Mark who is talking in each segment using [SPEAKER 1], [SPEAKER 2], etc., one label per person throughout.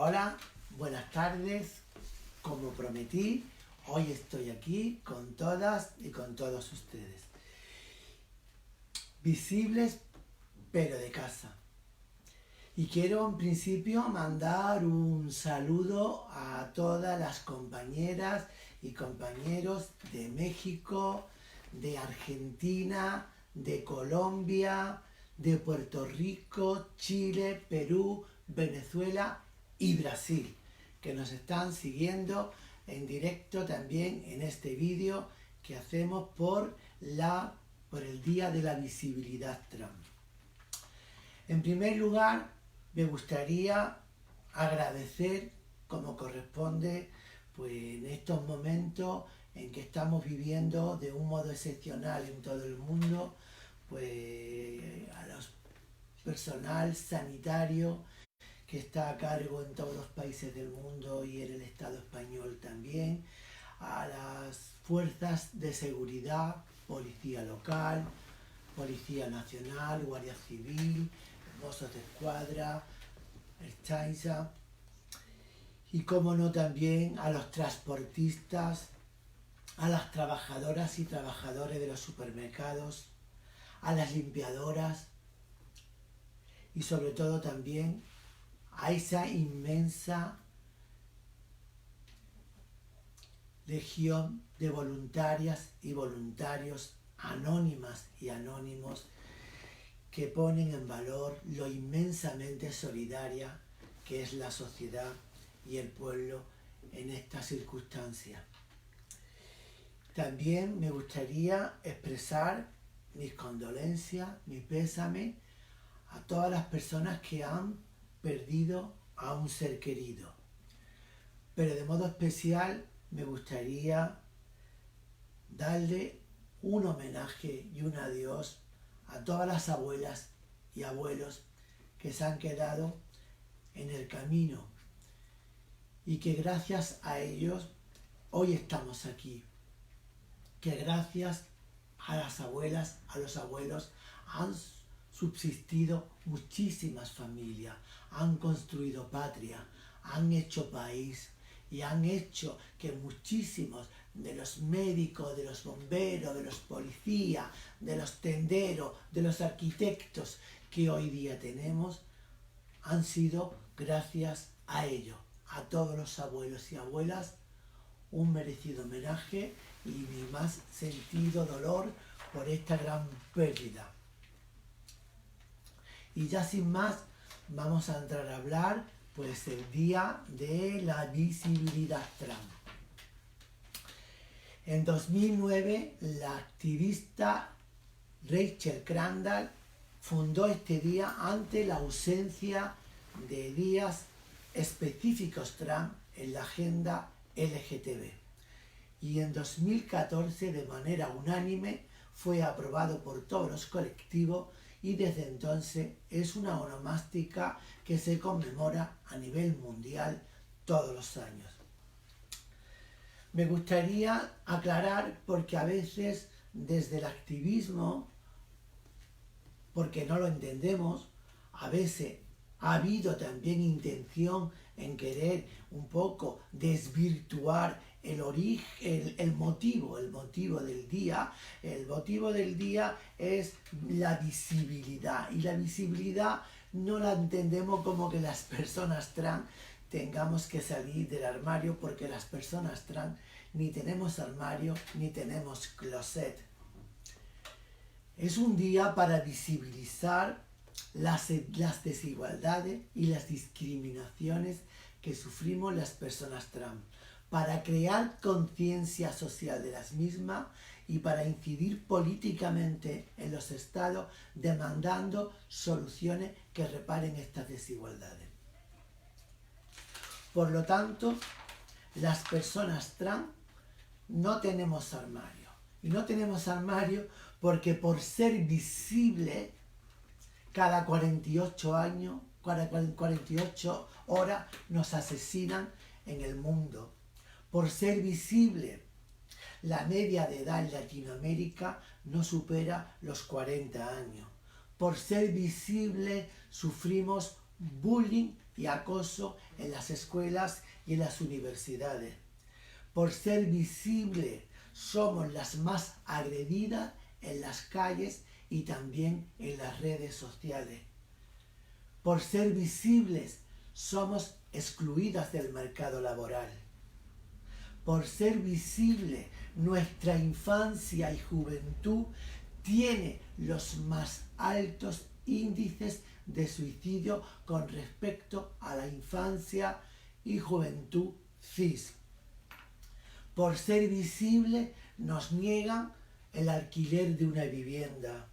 [SPEAKER 1] Hola, buenas tardes. Como prometí, hoy estoy aquí con todas y con todos ustedes. Visibles, pero de casa. Y quiero en principio mandar un saludo a todas las compañeras y compañeros de México, de Argentina, de Colombia, de Puerto Rico, Chile, Perú, Venezuela y Brasil, que nos están siguiendo en directo también en este vídeo que hacemos por el Día de la Visibilidad Trans. En primer lugar, me gustaría agradecer, como corresponde, pues en estos momentos en que estamos viviendo de un modo excepcional en todo el mundo, pues a los personal sanitario que está a cargo en todos los países del mundo y en el Estado español también, a las fuerzas de seguridad, policía local, policía nacional, guardia civil, mozos de escuadra, el Chainsa, y como no también a los transportistas, a las trabajadoras y trabajadores de los supermercados, a las limpiadoras y sobre todo también a esa inmensa legión de voluntarias y voluntarios anónimas y anónimos que ponen en valor lo inmensamente solidaria que es la sociedad y el pueblo en estas circunstancias. También me gustaría expresar mis condolencias, mi pésame a todas las personas que han perdido a un ser querido. Pero de modo especial me gustaría darle un homenaje y un adiós a todas las abuelas y abuelos que se han quedado en el camino y que gracias a ellos hoy estamos aquí. Que gracias a las abuelas, a los abuelos, han subsistido muchísimas familias, han construido patria, han hecho país y han hecho que muchísimos de los médicos, de los bomberos, de los policías, de los tenderos, de los arquitectos que hoy día tenemos, han sido gracias a ellos, a todos los abuelos y abuelas, un merecido homenaje y mi más sentido dolor por esta gran pérdida. Y ya sin más, vamos a entrar a hablar pues el Día de la Visibilidad Trans. En 2009, la activista Rachel Crandall fundó este día ante la ausencia de días específicos trans en la agenda LGTB. Y en 2014, de manera unánime, fue aprobado por todos los colectivos y desde entonces es una onomástica que se conmemora a nivel mundial todos los años. Me gustaría aclarar porque a veces desde el activismo, porque no lo entendemos, a veces ha habido también intención en querer un poco desvirtuar el origen, el motivo del día. El motivo del día es la visibilidad y la visibilidad no la entendemos como que las personas trans tengamos que salir del armario, porque las personas trans ni tenemos armario ni tenemos closet. Es un día para visibilizar las desigualdades y las discriminaciones que sufrimos las personas trans, para crear conciencia social de las mismas y para incidir políticamente en los estados demandando soluciones que reparen estas desigualdades. Por lo tanto, las personas trans no tenemos armario. Y no tenemos armario porque por ser visible, cada 48 años, cada 48 horas nos asesinan en el mundo. Por ser visible, la media de edad en Latinoamérica no supera los 40 años. Por ser visible, sufrimos bullying y acoso en las escuelas y en las universidades. Por ser visible, somos las más agredidas en las calles y también en las redes sociales. Por ser visibles, somos excluidas del mercado laboral. Por ser visible, nuestra infancia y juventud tiene los más altos índices de suicidio con respecto a la infancia y juventud cis. Por ser visible, nos niegan el alquiler de una vivienda.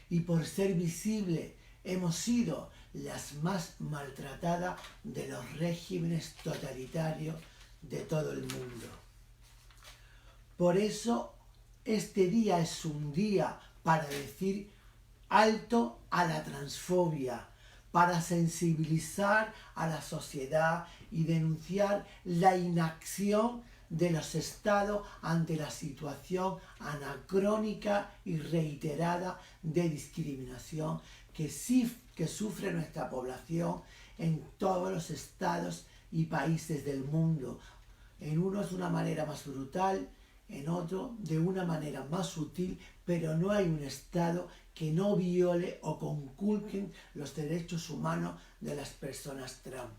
[SPEAKER 1] Y por ser visible, hemos sido las más maltratadas de los regímenes totalitarios de todo el mundo. Por eso, este día es un día para decir alto a la transfobia, para sensibilizar a la sociedad y denunciar la inacción de los estados ante la situación anacrónica y reiterada de discriminación que sufre nuestra población en todos los estados y países del mundo, en unos de una manera más brutal, en otro de una manera más sutil, pero no hay un estado que no viole o conculquen los derechos humanos de las personas trans.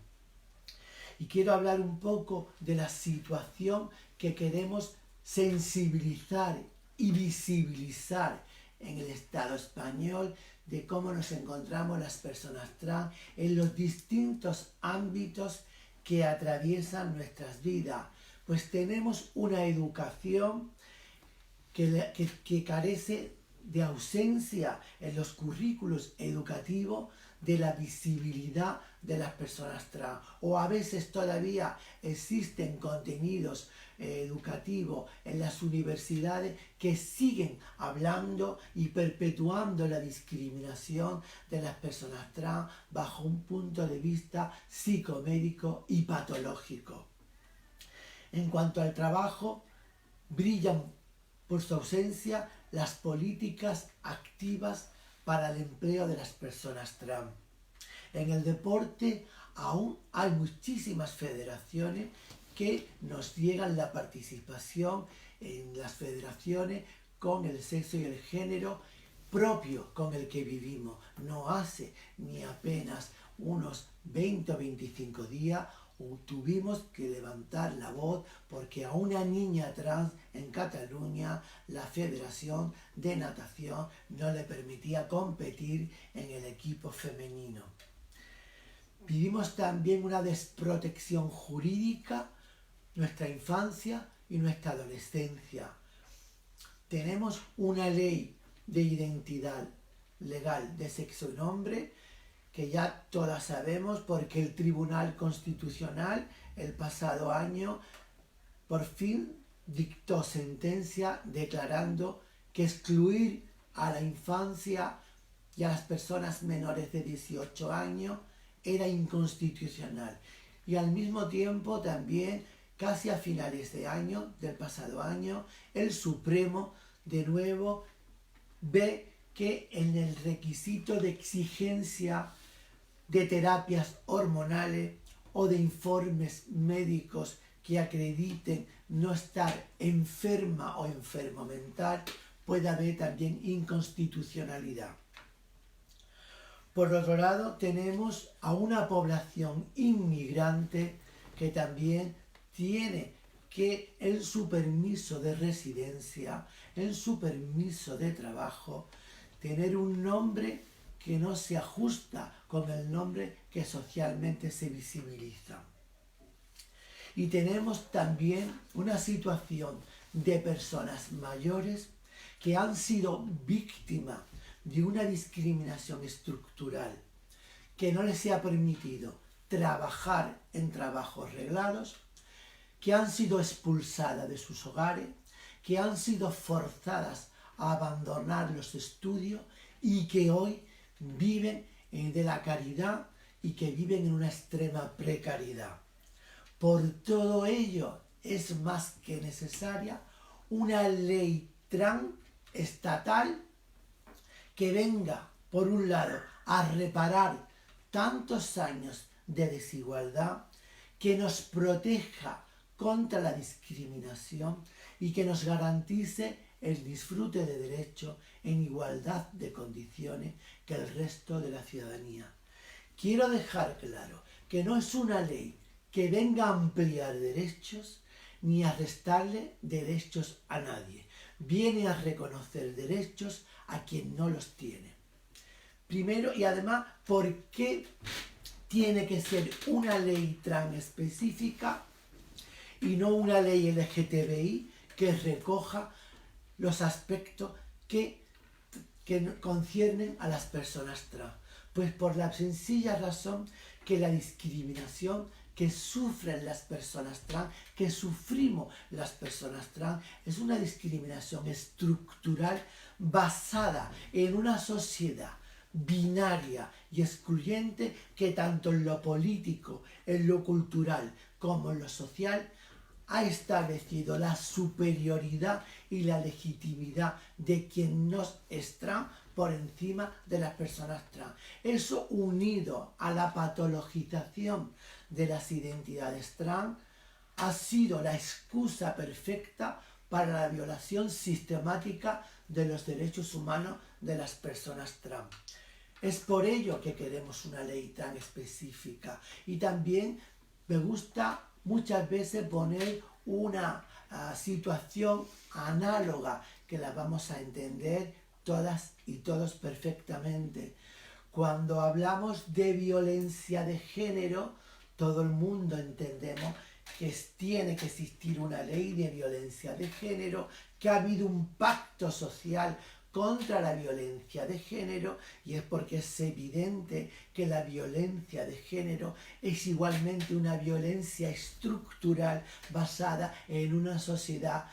[SPEAKER 1] Y quiero hablar un poco de la situación que queremos sensibilizar y visibilizar en el Estado español, de cómo nos encontramos las personas trans en los distintos ámbitos que atraviesan nuestras vidas. Pues tenemos una educación que carece de ausencia en los currículos educativos de la visibilidad de las personas trans, o a veces todavía existen contenidos educativos en las universidades que siguen hablando y perpetuando la discriminación de las personas trans bajo un punto de vista psicomédico y patológico. En cuanto al trabajo, brillan por su ausencia las políticas activas para el empleo de las personas trans. En el deporte aún hay muchísimas federaciones que nos niegan la participación en las federaciones con el sexo y el género propio con el que vivimos. No hace ni apenas unos 20 o 25 días tuvimos que levantar la voz porque a una niña trans en Cataluña la Federación de Natación no le permitía competir en el equipo femenino. Vivimos también una desprotección jurídica, nuestra infancia y nuestra adolescencia. Tenemos una ley de identidad legal de sexo y nombre que ya todas sabemos porque el Tribunal Constitucional el pasado año por fin dictó sentencia declarando que excluir a la infancia y a las personas menores de 18 años era inconstitucional. Y al mismo tiempo también, casi a finales de año, del pasado año, el Supremo de nuevo ve que en el requisito de exigencia de terapias hormonales o de informes médicos que acrediten no estar enferma o enfermo mental, puede haber también inconstitucionalidad. Por otro lado, tenemos a una población inmigrante que también tiene que en su permiso de residencia, en su permiso de trabajo, tener un nombre que no se ajusta con el nombre que socialmente se visibiliza. Y tenemos también una situación de personas mayores que han sido víctimas de una discriminación estructural que no les ha permitido trabajar en trabajos reglados, que han sido expulsadas de sus hogares, que han sido forzadas a abandonar los estudios y que hoy viven de la caridad y que viven en una extrema precariedad. Por todo ello es más que necesaria una ley trans estatal que venga, por un lado, a reparar tantos años de desigualdad, que nos proteja contra la discriminación y que nos garantice el disfrute de derechos en igualdad de condiciones que el resto de la ciudadanía. Quiero dejar claro que no es una ley que venga a ampliar derechos ni a restarle derechos a nadie. Viene a reconocer derechos a quien no los tiene. Primero, y además, ¿por qué tiene que ser una ley trans específica y no una ley LGTBI que recoja los aspectos que conciernen a las personas trans? Pues por la sencilla razón que la discriminación que sufren las personas trans, que sufrimos las personas trans, es una discriminación estructural basada en una sociedad binaria y excluyente que tanto en lo político, en lo cultural como en lo social ha establecido la superioridad y la legitimidad de quien no es trans por encima de las personas trans. Eso, unido a la patologización de las identidades trans, ha sido la excusa perfecta para la violación sistemática de los derechos humanos de las personas trans. Es por ello que queremos una ley tan específica, y también me gusta muchas veces poner una situación análoga que la vamos a entender todas y todos perfectamente. Cuando hablamos de violencia de género, todo el mundo entendemos que tiene que existir una ley de violencia de género, que ha habido un pacto social contra la violencia de género, y es porque es evidente que la violencia de género es igualmente una violencia estructural basada en una sociedad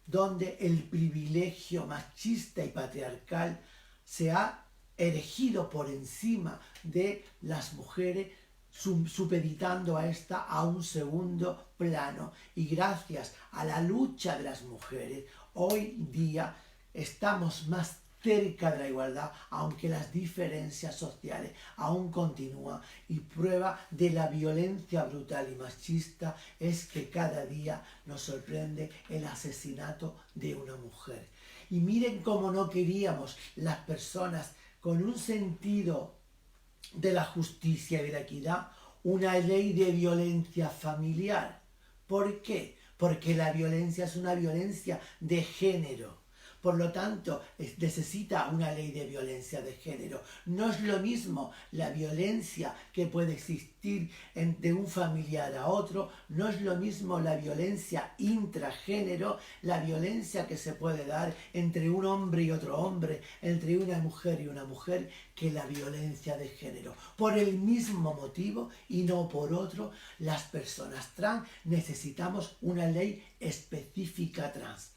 [SPEAKER 1] donde el privilegio machista y patriarcal se ha erigido por encima de las mujeres, supeditando a esta a un segundo plano. Y gracias a la lucha de las mujeres, hoy día estamos más cerca de la igualdad, aunque las diferencias sociales aún continúan, y prueba de la violencia brutal y machista es que cada día nos sorprende el asesinato de una mujer. Y miren cómo no queríamos las personas con un sentido de la justicia y de la equidad una ley de violencia familiar. ¿Por qué? Porque la violencia es una violencia de género. Por lo tanto, necesita una ley de violencia de género. No es lo mismo la violencia que puede existir de un familiar a otro, no es lo mismo la violencia intragénero, la violencia que se puede dar entre un hombre y otro hombre, entre una mujer y una mujer, que la violencia de género. Por el mismo motivo y no por otro, las personas trans necesitamos una ley específica trans.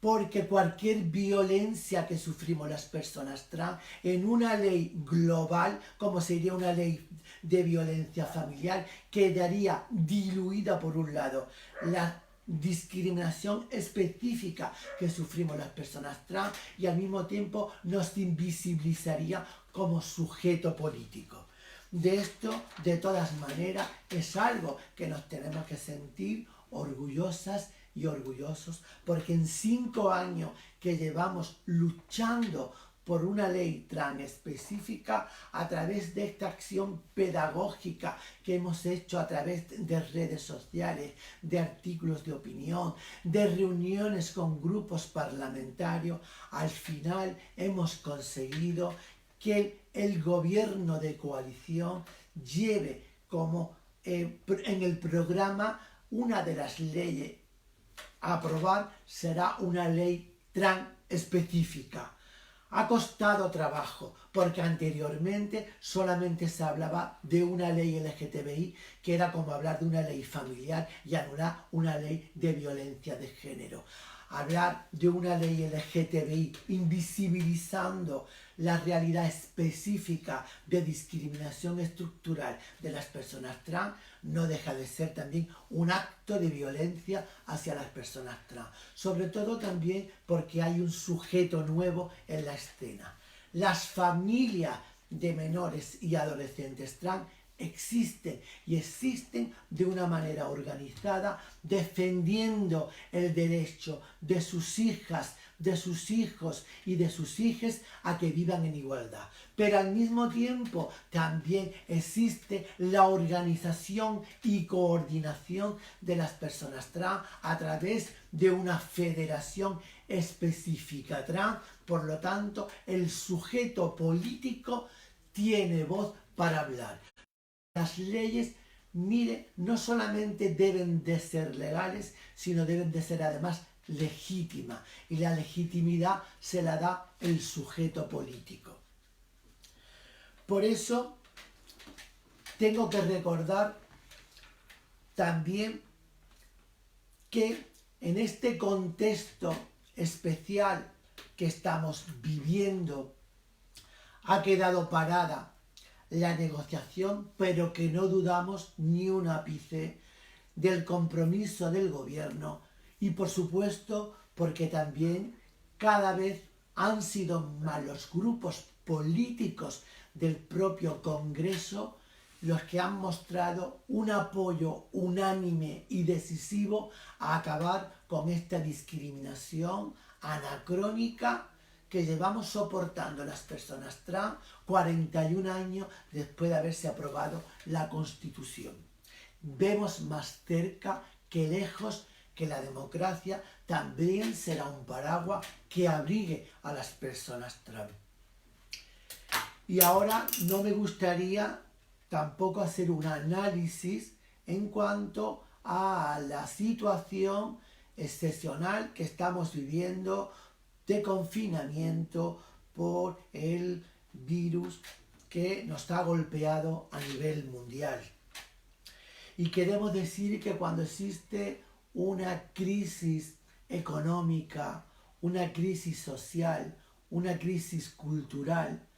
[SPEAKER 1] Porque cualquier violencia que sufrimos las personas trans en una ley global, como sería una ley de violencia familiar, quedaría diluida por un lado la discriminación específica que sufrimos las personas trans, y al mismo tiempo nos invisibilizaría como sujeto político. De esto, de todas maneras, es algo que nos tenemos que sentir orgullosas y orgullosos, porque en 5 años que llevamos luchando por una ley trans específica, a través de esta acción pedagógica que hemos hecho a través de redes sociales, de artículos de opinión, de reuniones con grupos parlamentarios, al final hemos conseguido que el gobierno de coalición lleve como en el programa una de las leyes a aprobar será una ley trans específica. Ha costado trabajo, porque anteriormente solamente se hablaba de una ley LGTBI, que era como hablar de una ley familiar y anular una ley de violencia de género. Hablar de una ley LGTBI invisibilizando la realidad específica de discriminación estructural de las personas trans no deja de ser también un acto de violencia hacia las personas trans. Sobre todo también porque hay un sujeto nuevo en la escena. Las familias de menores y adolescentes trans existen y existen de una manera organizada, defendiendo el derecho de sus hijas, de sus hijos y de sus hijas a que vivan en igualdad. Pero al mismo tiempo también existe la organización y coordinación de las personas trans a través de una federación específica trans. Por lo tanto, el sujeto político tiene voz para hablar. Las leyes, mire, no solamente deben de ser legales, sino deben de ser además legítimas. Y la legitimidad se la da el sujeto político. Por eso tengo que recordar también que en este contexto especial que estamos viviendo ha quedado parada la negociación, pero que no dudamos ni un ápice del compromiso del gobierno y por supuesto porque también cada vez han sido más los grupos políticos del propio Congreso los que han mostrado un apoyo unánime y decisivo a acabar con esta discriminación anacrónica que llevamos soportando las personas trans 41 años después de haberse aprobado la Constitución. Vemos más cerca que lejos que la democracia también será un paraguas que abrigue a las personas trans. Y ahora no me gustaría tampoco hacer un análisis en cuanto a la situación excepcional que estamos viviendo de confinamiento por el virus que nos ha golpeado a nivel mundial. Y queremos decir que cuando existe una crisis económica, una crisis social, una crisis cultural,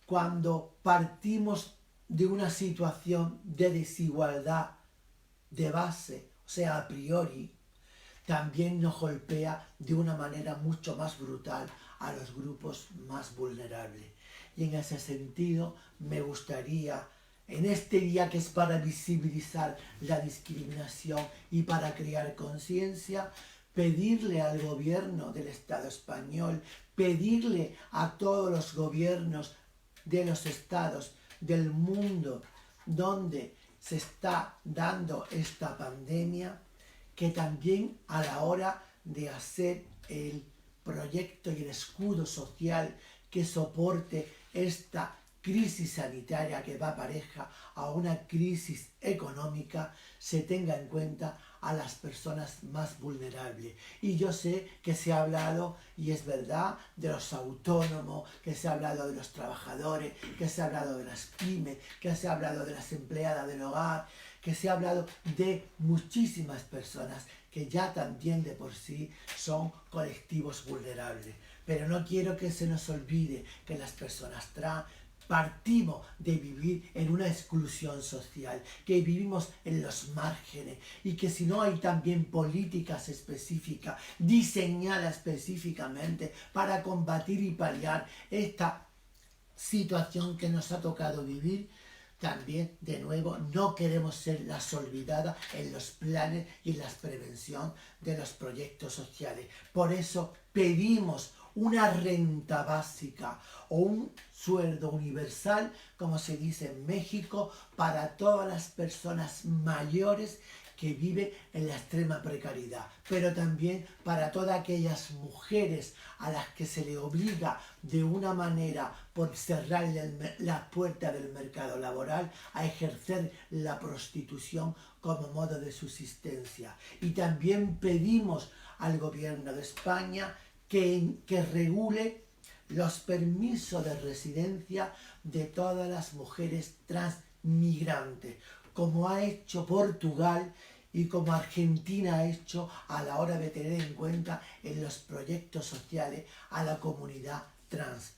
[SPEAKER 1] cuando partimos de una situación de desigualdad de base, o sea, a priori, también nos golpea de una manera mucho más brutal a los grupos más vulnerables. Y en ese sentido me gustaría, en este día que es para visibilizar la discriminación y para crear conciencia, pedirle al gobierno del Estado español, pedirle a todos los gobiernos de los estados del mundo donde se está dando esta pandemia, que también a la hora de hacer el proyecto y el escudo social que soporte esta crisis sanitaria que va pareja a una crisis económica, se tenga en cuenta a las personas más vulnerables. Y yo sé que se ha hablado, y es verdad, de los autónomos, que se ha hablado de los trabajadores, que se ha hablado de las pymes, que se ha hablado de las empleadas del hogar, que se ha hablado de muchísimas personas que ya también de por sí son colectivos vulnerables. Pero no quiero que se nos olvide que las personas trans partimos de vivir en una exclusión social, que vivimos en los márgenes y que si no hay también políticas específicas diseñadas específicamente para combatir y paliar esta situación que nos ha tocado vivir, también, de nuevo, no queremos ser las olvidadas en los planes y en la prevención de los proyectos sociales. Por eso pedimos una renta básica o un sueldo universal, como se dice en México, para todas las personas mayores que viven en la extrema precariedad, pero también para todas aquellas mujeres a las que se le obliga de una manera por cerrarle la puerta del mercado laboral a ejercer la prostitución como modo de subsistencia. Y también pedimos al gobierno de España que regule los permisos de residencia de todas las mujeres transmigrantes, como ha hecho Portugal y como Argentina ha hecho a la hora de tener en cuenta en los proyectos sociales a la comunidad trans.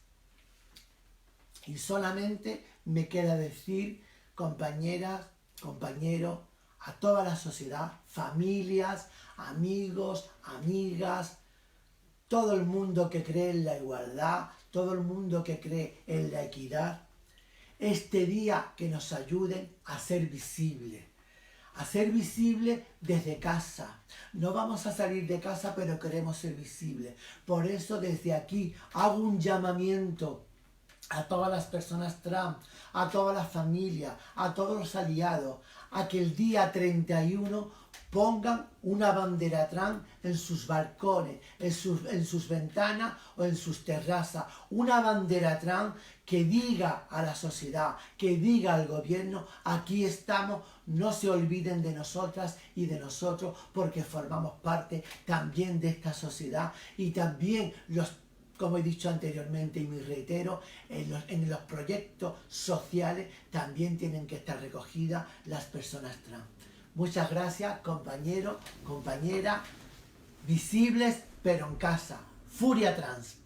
[SPEAKER 1] Y solamente me queda decir, compañeras, compañeros, a toda la sociedad, familias, amigos, amigas, todo el mundo que cree en la igualdad, todo el mundo que cree en la equidad, este día que nos ayuden a ser visibles. A ser visible desde casa. No vamos a salir de casa, pero queremos ser visibles. Por eso desde aquí hago un llamamiento a todas las personas trans, a toda la familia, a todos los aliados, a que el día 31 pongan una bandera trans en sus balcones, en sus ventanas o en sus terrazas. Una bandera trans que diga a la sociedad, que diga al gobierno, aquí estamos, no se olviden de nosotras y de nosotros, porque formamos parte también de esta sociedad y también como he dicho anteriormente y me reitero, en los proyectos sociales también tienen que estar recogidas las personas trans. Muchas gracias, compañeros, compañeras, visibles pero en casa. Furia Trans.